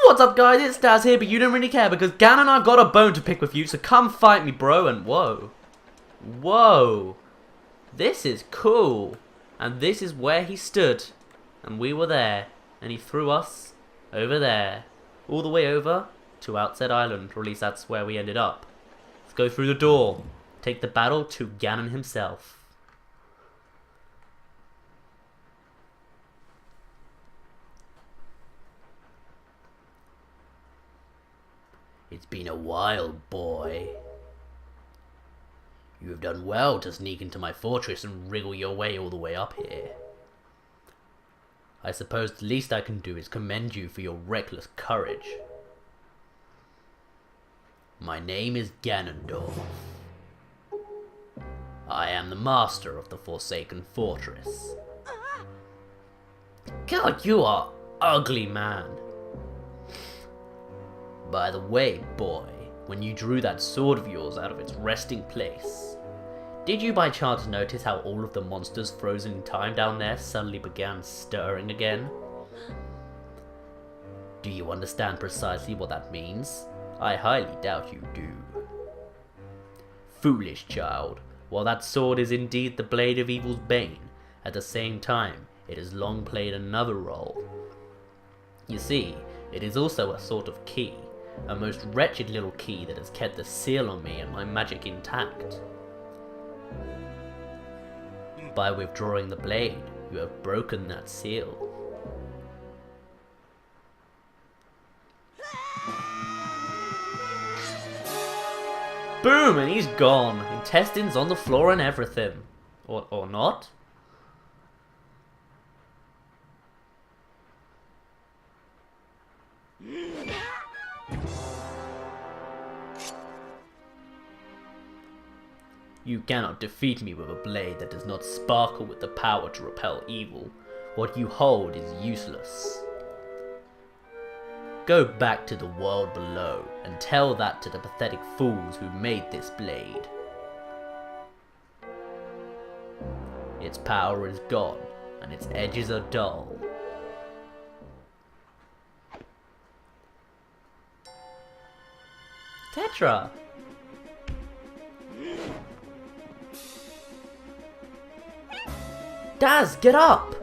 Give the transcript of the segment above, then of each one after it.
What's up, guys? It's Daz here, but you don't really care because Gan and I've got a bone to pick with you, so come fight me, bro. And whoa. Whoa. This is cool. And this is where he stood. And we were there. And he threw us over there. All the way over to Outset Island, or at least that's where we ended up. Let's go through the door. Take the battle to Ganon himself. It's been a while, boy. You have done well to sneak into my fortress and wriggle your way all the way up here. I suppose the least I can do is commend you for your reckless courage. My name is Ganondorf. I am the master of the Forsaken Fortress. God, you are ugly, man. By the way, boy, when you drew that sword of yours out of its resting place, did you by chance notice how all of the monsters frozen in time down there suddenly began stirring again? Do you understand precisely what that means? I highly doubt you do. Foolish child, while that sword is indeed the blade of evil's bane, at the same time it has long played another role. You see, it is also a sort of key. A most wretched little key that has kept the seal on me and my magic intact. By withdrawing the blade, you have broken that seal. Boom! And he's gone. Intestines on the floor and everything. Or not? You cannot defeat me with a blade that does not sparkle with the power to repel evil. What you hold is useless. Go back to the world below and tell that to the pathetic fools who made this blade. Its power is gone, and its edges are dull. Tetra! Daz, get up!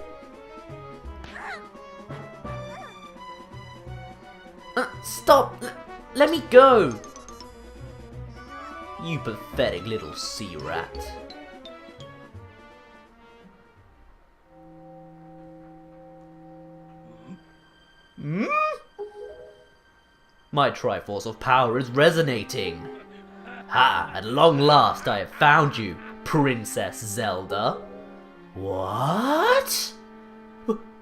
Stop! Let me go! You pathetic little sea rat. Hmm? My Triforce of Power is resonating. Ha! At long last I have found you, Princess Zelda. What?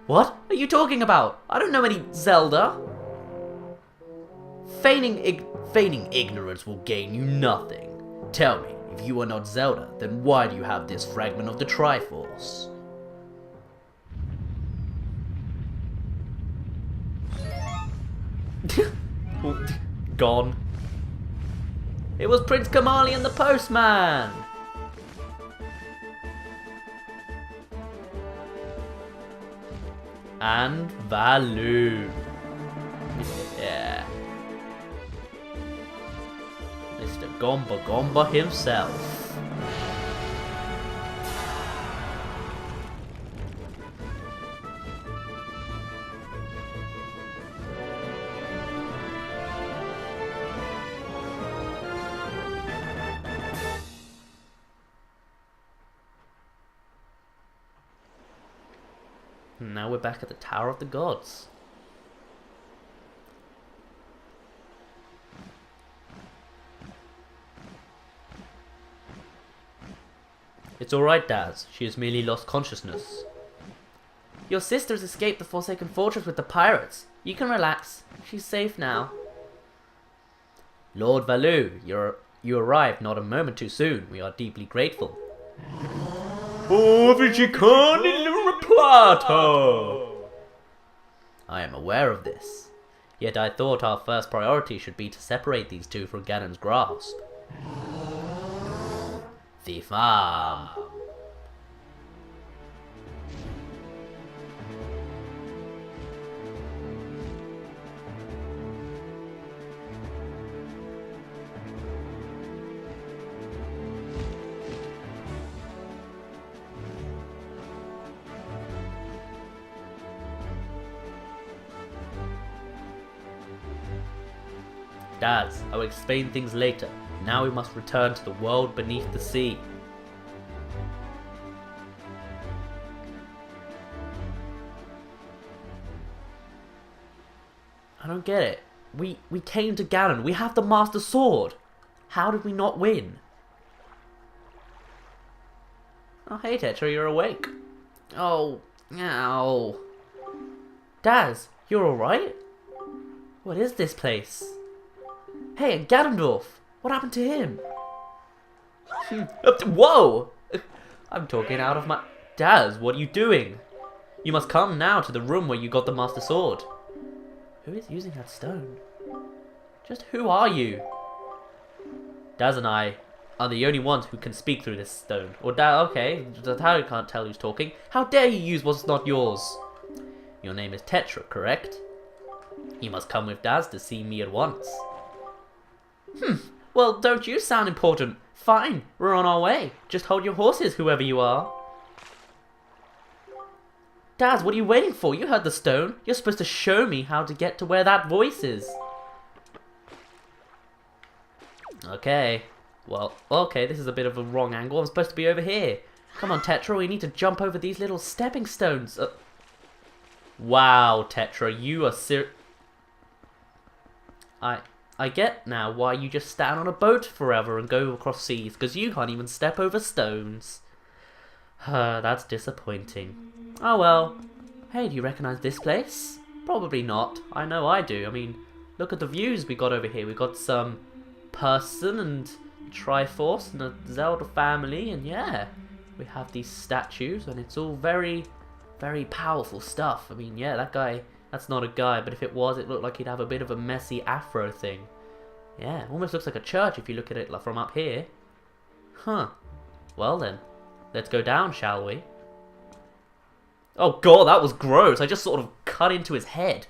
What are you talking about? I don't know any Zelda. Feigning ignorance will gain you nothing. Tell me, if you are not Zelda, then why do you have this fragment of the Triforce? Gone. It was Prince Kamali and the Postman. And Valoo. Yeah. Mr. Gomba Gomba himself. Now we're back at the Tower of the Gods. It's alright, Daz. She has merely lost consciousness. Your sister's escaped the Forsaken Fortress with the pirates. You can relax. She's safe now. Lord Valoo, you arrived not a moment too soon. We are deeply grateful. I am aware of this. Yet I thought our first priority should be to separate these two from Ganon's grasp. The farm. Daz, I will explain things later. Now we must return to the world beneath the sea. I don't get it. We came to Ganon. We have the Master Sword. How did we not win? Oh, hey Tetra, you're awake. Oh, ow. Daz, you're alright? What is this place? Hey, and Ganondorf. What happened to him? Whoa! I'm talking out of my... Daz, what are you doing? You must come now to the room where you got the Master Sword. Who is using that stone? Just who are you? Daz and I are the only ones who can speak through this stone. Or okay, that's how you can't tell who's talking. How dare you use what's not yours? Your name is Tetra, correct? You must come with Daz to see me at once. Well, don't you sound important? Fine, we're on our way. Just hold your horses, whoever you are. Daz, what are you waiting for? You heard the stone. You're supposed to show me how to get to where that voice is. Okay. Well, okay, this is a bit of a wrong angle. I'm supposed to be over here. Come on, Tetra, we need to jump over these little stepping stones. Wow, Tetra, you are I get now why you just stand on a boat forever and go across seas, because you can't even step over stones. That's disappointing. Oh well. Hey, do you recognize this place? Probably not. I know I do. I mean, look at the views we got over here. We got some person and Triforce and the Zelda family, and yeah, we have these statues, and it's all very, very powerful stuff. I mean, yeah, that guy, that's not a guy, but if it was, it looked like he'd have a bit of a messy afro thing. Yeah, almost looks like a church if you look at it from up here. Huh. Well then, let's go down, shall we? Oh god, that was gross. I just sort of cut into his head.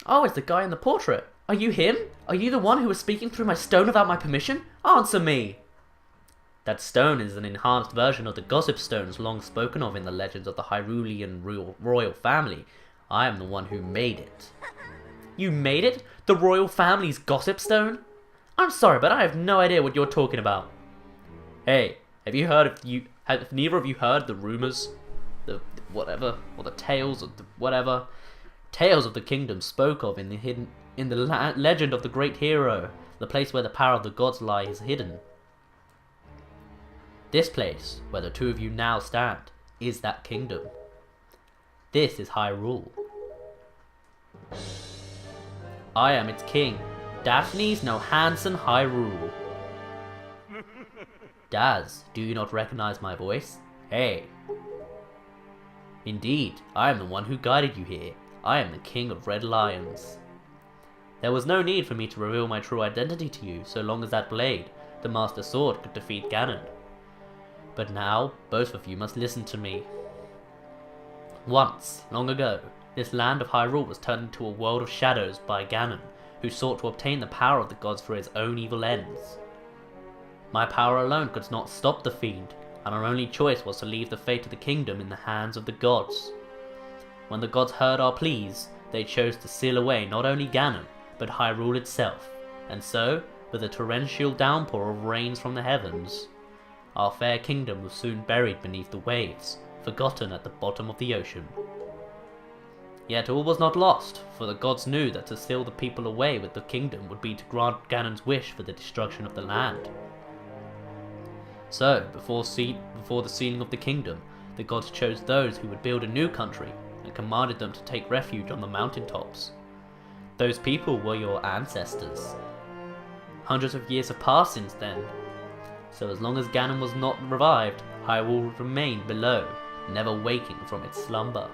Oh, it's the guy in the portrait. Are you him? Are you the one who was speaking through my stone without my permission? Answer me! That stone is an enhanced version of the gossip stones long spoken of in the legends of the Hyrulean royal family. I am the one who made it. You made it? The royal family's gossip stone? I'm sorry, but I have no idea what you're talking about. Hey, have neither of you heard the rumors? The whatever, or the tales of the whatever? Tales of the kingdom spoke of in the legend of the great hero, the place where the power of the gods lie is hidden. This place, where the two of you now stand, is that kingdom. This is Hyrule. I am its king, Daphne's no Hansen Hyrule. Daz, do you not recognize my voice? Hey. Indeed, I am the one who guided you here. I am the king of Red Lions. There was no need for me to reveal my true identity to you so long as that blade, the Master Sword, could defeat Ganon. But now, both of you must listen to me. Once, long ago, this land of Hyrule was turned into a world of shadows by Ganon, who sought to obtain the power of the gods for his own evil ends. My power alone could not stop the fiend, and our only choice was to leave the fate of the kingdom in the hands of the gods. When the gods heard our pleas, they chose to seal away not only Ganon, but Hyrule itself, and so, with a torrential downpour of rains from the heavens, our fair kingdom was soon buried beneath the waves, forgotten at the bottom of the ocean. Yet all was not lost, for the gods knew that to seal the people away with the kingdom would be to grant Ganon's wish for the destruction of the land. So, before the sealing of the kingdom, the gods chose those who would build a new country, and commanded them to take refuge on the mountaintops. Those people were your ancestors. Hundreds of years have passed since then, so as long as Ganon was not revived, Hyrule would remain below, never waking from its slumber.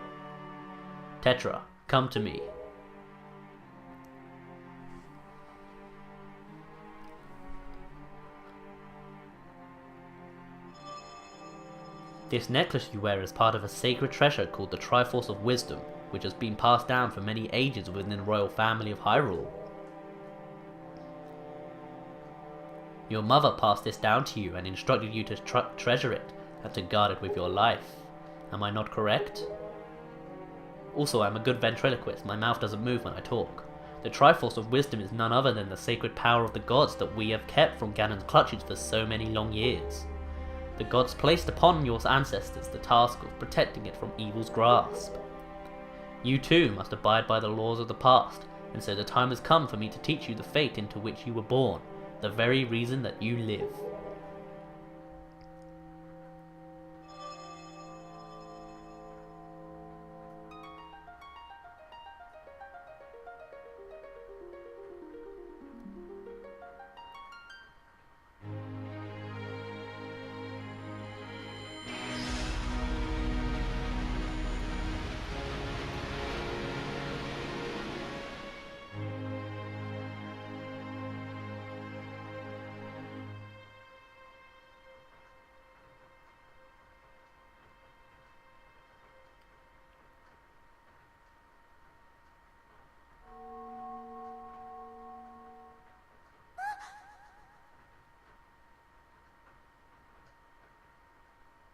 Tetra, come to me. This necklace you wear is part of a sacred treasure called the Triforce of Wisdom, which has been passed down for many ages within the royal family of Hyrule. Your mother passed this down to you and instructed you to treasure it and to guard it with your life. Am I not correct? Also, I'm a good ventriloquist. My mouth doesn't move when I talk. The Triforce of Wisdom is none other than the sacred power of the gods that we have kept from Ganon's clutches for so many long years. The gods placed upon your ancestors the task of protecting it from evil's grasp. You too must abide by the laws of the past, and so the time has come for me to teach you the fate into which you were born, the very reason that you live.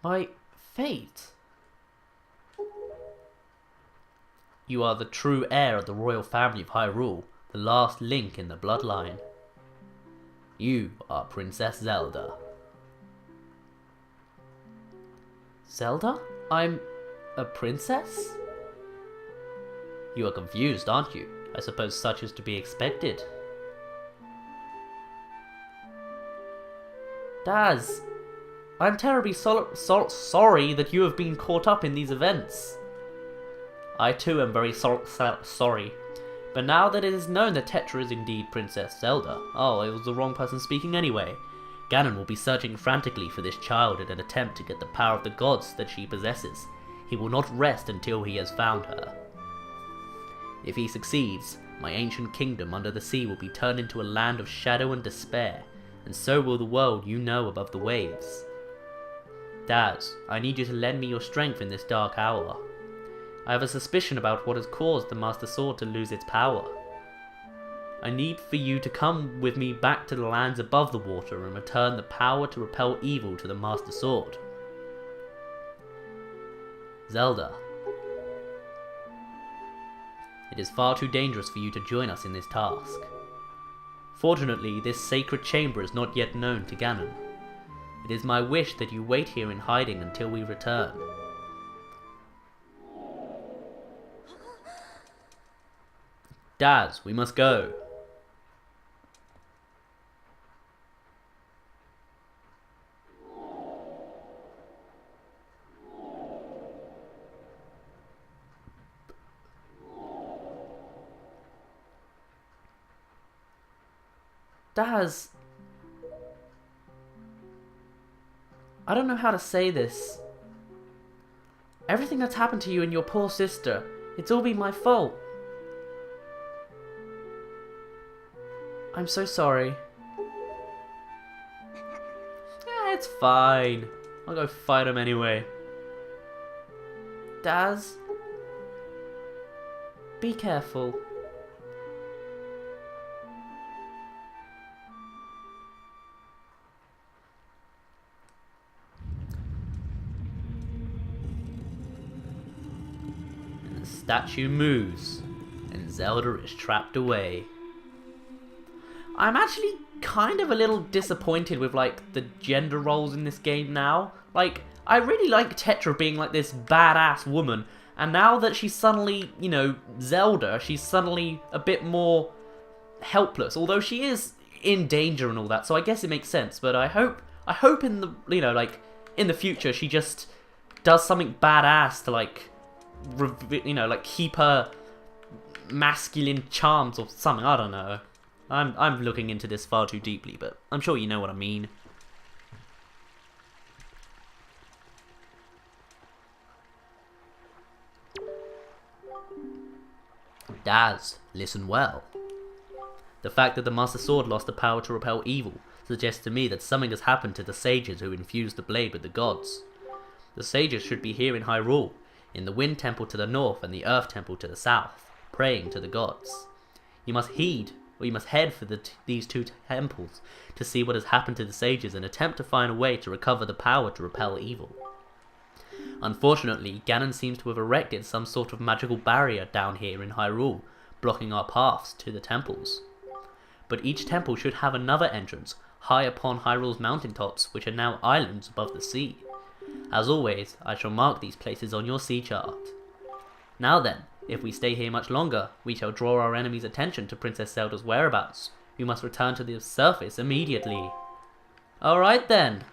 My fate? You are the true heir of the royal family of Hyrule, the last link in the bloodline. You are Princess Zelda. Zelda? I'm a princess? You are confused, aren't you? I suppose such is to be expected. Daz, I'm terribly sorry that you have been caught up in these events. I too am very sorry. But now that it is known that Tetra is indeed Princess Zelda, oh, it was the wrong person speaking anyway, Ganon will be searching frantically for this child in an attempt to get the power of the gods that she possesses. He will not rest until he has found her. If he succeeds, my ancient kingdom under the sea will be turned into a land of shadow and despair, and so will the world you know above the waves. Daz, I need you to lend me your strength in this dark hour. I have a suspicion about what has caused the Master Sword to lose its power. I need for you to come with me back to the lands above the water and return the power to repel evil to the Master Sword. Zelda. It is far too dangerous for you to join us in this task. Fortunately, this sacred chamber is not yet known to Ganon. It is my wish that you wait here in hiding until we return. Daz, we must go. Daz, I don't know how to say this. Everything that's happened to you and your poor sister, it's all been my fault. I'm so sorry. Yeah, it's fine. I'll go fight him anyway. Daz, be careful. The statue moves, and Zelda is trapped away. I'm actually kind of a little disappointed with, like, the gender roles in this game now. Like, I really like Tetra being, like, this badass woman, and now that she's suddenly, you know, Zelda, she's suddenly a bit more helpless, although she is in danger and all that, so I guess it makes sense, but I hope in the, you know, like, in the future she just does something badass to, like, you know, like, keep her masculine charms or something, I don't know. I'm looking into this far too deeply, but I'm sure you know what I mean. Daz, listen well. The fact that the Master Sword lost the power to repel evil suggests to me that something has happened to the sages who infused the blade with the gods. The sages should be here in Hyrule, in the Wind Temple to the north and the Earth Temple to the south, praying to the gods. You must head for these two temples to see what has happened to the sages and attempt to find a way to recover the power to repel evil. Unfortunately, Ganon seems to have erected some sort of magical barrier down here in Hyrule, blocking our paths to the temples. But each temple should have another entrance, high upon Hyrule's mountaintops, which are now islands above the sea. As always, I shall mark these places on your sea chart. Now then, if we stay here much longer, we shall draw our enemy's attention to Princess Zelda's whereabouts. We must return to the surface immediately. Alright then.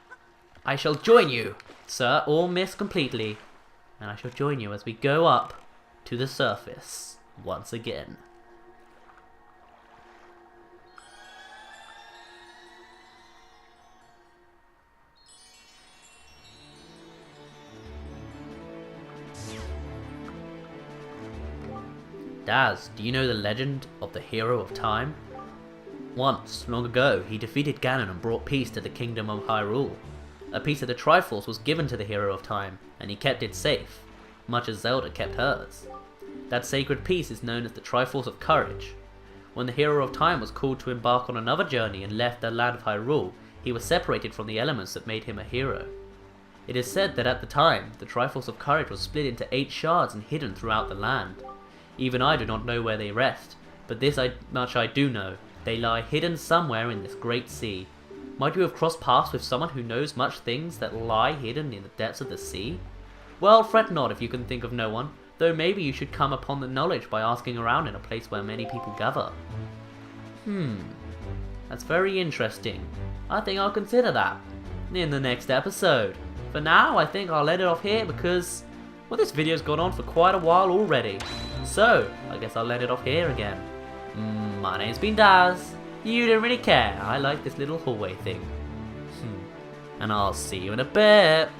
I shall join you, sir, or miss completely. And I shall join you as we go up to the surface once again. Daz, do you know the legend of the Hero of Time? Once, long ago, he defeated Ganon and brought peace to the kingdom of Hyrule. A piece of the Triforce was given to the Hero of Time, and he kept it safe, much as Zelda kept hers. That sacred piece is known as the Triforce of Courage. When the Hero of Time was called to embark on another journey and left the land of Hyrule, he was separated from the elements that made him a hero. It is said that at the time, the Triforce of Courage was split into 8 shards and hidden throughout the land. Even I do not know where they rest, but this much I do know. They lie hidden somewhere in this great sea. Might you have crossed paths with someone who knows much things that lie hidden in the depths of the sea? Well, fret not if you can think of no one, though maybe you should come upon the knowledge by asking around in a place where many people gather. That's very interesting. I think I'll consider that in the next episode. For now, I think I'll let it off here because, well, this video's gone on for quite a while already. So, I guess I'll let it off here again. My name's been Daz. You didn't really care. I like this little hallway thing. And I'll see you in a bit.